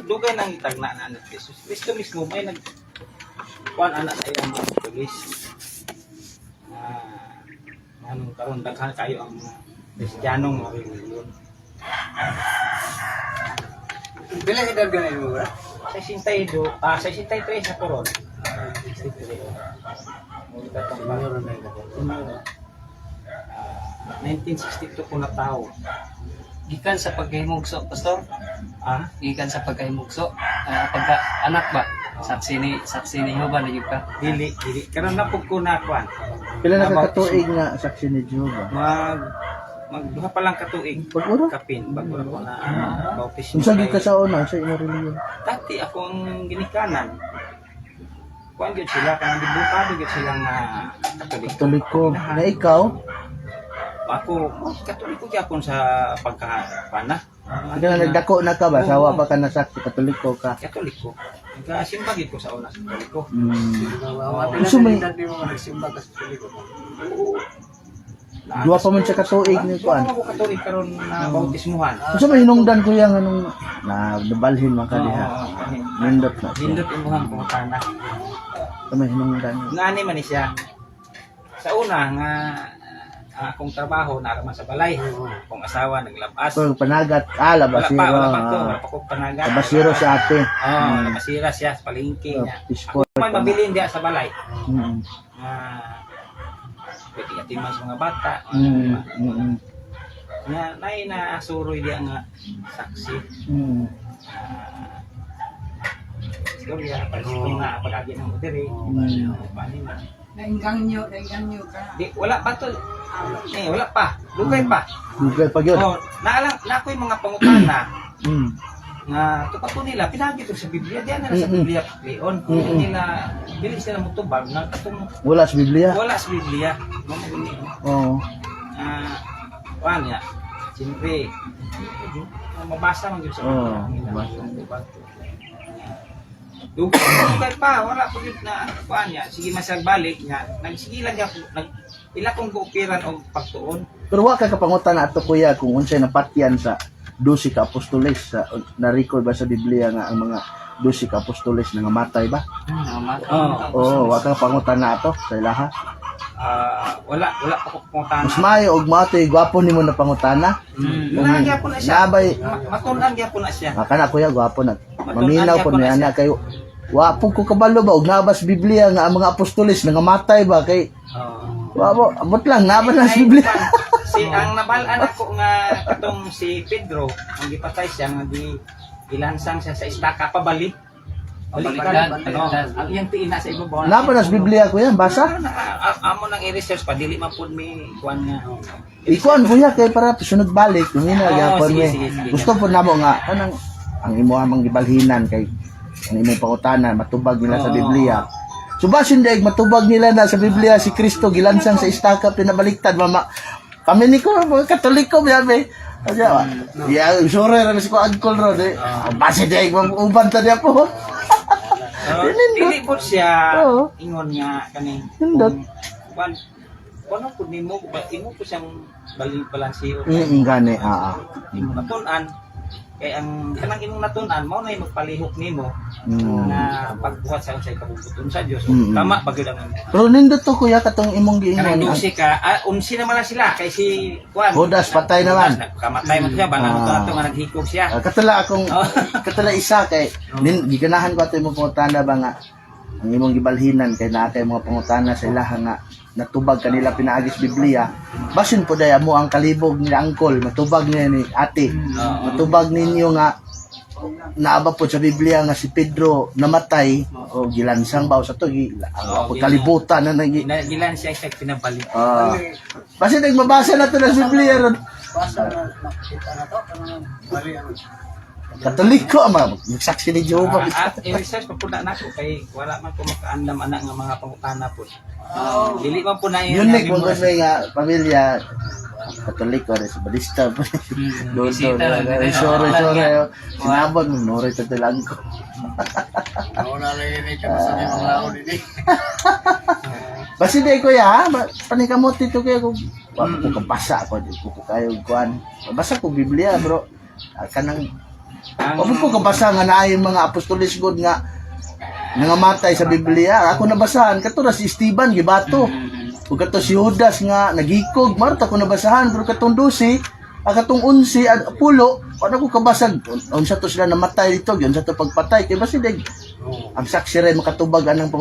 dugay nang itagna na ni Jesus. Kristo mismo may nag kuan anak sa iyang mga pulis. Manong karon daghan kayo ang mga Kristiyanong mga reliyon. Bila edad ganay mo ba? 62, 63 sa koron. 63. Mula tong Meron na ito. 1962 ko na tao. Gikan sa pagkahimugso, pastor. Ah, Gikan sa pagkahimugso. Pagka anak ba? Saksi ni Jehovah na yun ka. dili. Karon na pug ko na kuan. Pila na kakatuig nga saksi ni Jehovah. Magduha pa lang katuig. Pag-ura? Kapin bago ako na bautismo. Unsa gyud ka sa una sa imong reliyon? Dati ako ang ginikanan. Kuan gyud sila kanang dibukado gyud sila nga Katoliko. Katoliko. Na ikaw? Ako Katoliko gyapon sa pagkapana. Ikaw na nagdako na ka ba? Sawa pa ka na saksi Katoliko ka? Katoliko. Nagkasimba gyud ko sa una sa Katoliko. Bila Gusto mo- edad mo nagsimba ka sa peliko. Duwa pa man sa katuig ni kuan. Ako Katolik karon na bautismuhan. Unsa may hinungdan ko yang anong nabalhin man ka diha? Nindot na. Dindot imuhang pangutana. Unsa may hinungdan? Ngani man ni siya. Sa una nga akong trabaho naaraman sa balay. Akong asawa naglabas. So panagat Wala labasiro. pa ko panagat. Labasiro si ate. Labasira siya sa palengke niya. Isport. Ako may mabilin diya sa balay. Mm. Pwede atiman sa mga bata. Nga, nay na suroy diya nga saksi. Istorya, pag-istorya nga, pag-agi ng udiri. Paano na? Nainganyo ka. Di, wala pa to. Wala pa. Lugay pa. Google pa gyud. Na ako yung mga pangutana Mm. nga tupato nila pinagi to sa Biblia diyan na sa Biblia Leon nila dili sila motubag nga katong Wala sa Biblia. wala sa Biblia mo gani Oo. kuan ya siyempre mabasa man gyud sa Oo, Biblia dugay pa wala po gyud na kuan ya sige masag balik nya nagsige lang gyud ila kong kooperan og pagtuon. Pero wa ka kapangutan na ato kuya kung unsay napatyan sa 12 ka apostoles sa na-record ba sa Biblia nga ang mga 12 ka apostoles nangamatay ba? Oo, wa ka kapangutan na ato sa ilaha. Wala pa ko pangutana. Mas maayo og matoy gwapo nimo na pangutana. Wala gyapon na siya. Nabay Matunan gyapon na siya. kana kuya gwapo na. Maminaw po ni ana kayo. Wa po ko kabalo ba og nabas Biblia nga ang mga apostoles nangamatay ba kay wa mo abot lang nabas na sa Biblia. Si ang nabalaan ako nga katong si Pedro, ang gipatay siya nga ilansang siya sa istaka pabalik. Balikan. Ang iyang tiin na sa ibabaw. Nabas na sa Biblia kuya basa. Amo nang i-research pa dili man pud mi kuan nga. Ikuan kuya kay para sunod balik kung ina gyapon sige, mi. sige. Gusto po namo nga kanang ang imo amang gibalhinan kay ang imong pangutana matubag nila sa Biblia. Subasin daig matubag nila na sa Biblia si Kristo gilansang sa istaka pinabaliktad mama. Kami ni ko mga Katoliko biyabe. Aja. Ya, sore ra ko angkol ro de. Base daig uban ta dia po. Dili pud siya Oo. ingon nga kani. Hindot. Kuan kuno pud nimo imo ko siyang balansiyo. Gani Natun-an kay ang kanang imong natun-an mao na yung magpalihok nimo Mm. na pagbuhat sa unsay kabubuton sa Dios. Mm. Tama ba gyud ang Pero nindot to kuya katong imong kanang giingon. dusi ka, unsi naman na sila kay si Juan. Judas, patay naman. Kamatay man siya bana Ah. ato nga naghikog siya. Katala akong Oh. katala isa kay giganahan ko ato imong pangutana ba nga ang imong gibalhinan kay naa kay mga pangutana sa ilaha nga natubag kanila pinaagis Biblia. Basin po daya mo ang kalibog ni angkol, matubag niya ni ate. Matubag ninyo nga naaba po sa Biblia nga si Pedro namatay o gilansang ba sa to ang kalibutan na nagi Gilan siya sa pinabalik. Basin nagmabasa na to sa Biblia ron. Basta na makita na to kanang bali ano. Katoliko ama magsaksi ni Jehovah. At i-research pa pud na nako kay wala man ko makaandam ana nga mga pangutana po. Dili man po na Unique mo ko nga pamilya Katoliko rin sa balista po. Doon sore sinabot mo nore ta talang ko. Ako na lang yun ito sa mga lao din. Basi day ko ya, panikamot dito kaya kung ko kabasa ko di ko kayo kuan. Basa ko Biblia bro. Kanang Ang Ako po kabasa nga naay mga apostolis God nga nangamatay sa Biblia. Ako nabasahan kato ra si Esteban gibato. Ug kato si Judas nga nagikog, marta ko nabasahan pero katong 12, katong 11 at pulo, ano ko kabasag unsa to sila namatay dito, unsa to pagpatay kay basi ang saksi ray makatubag anang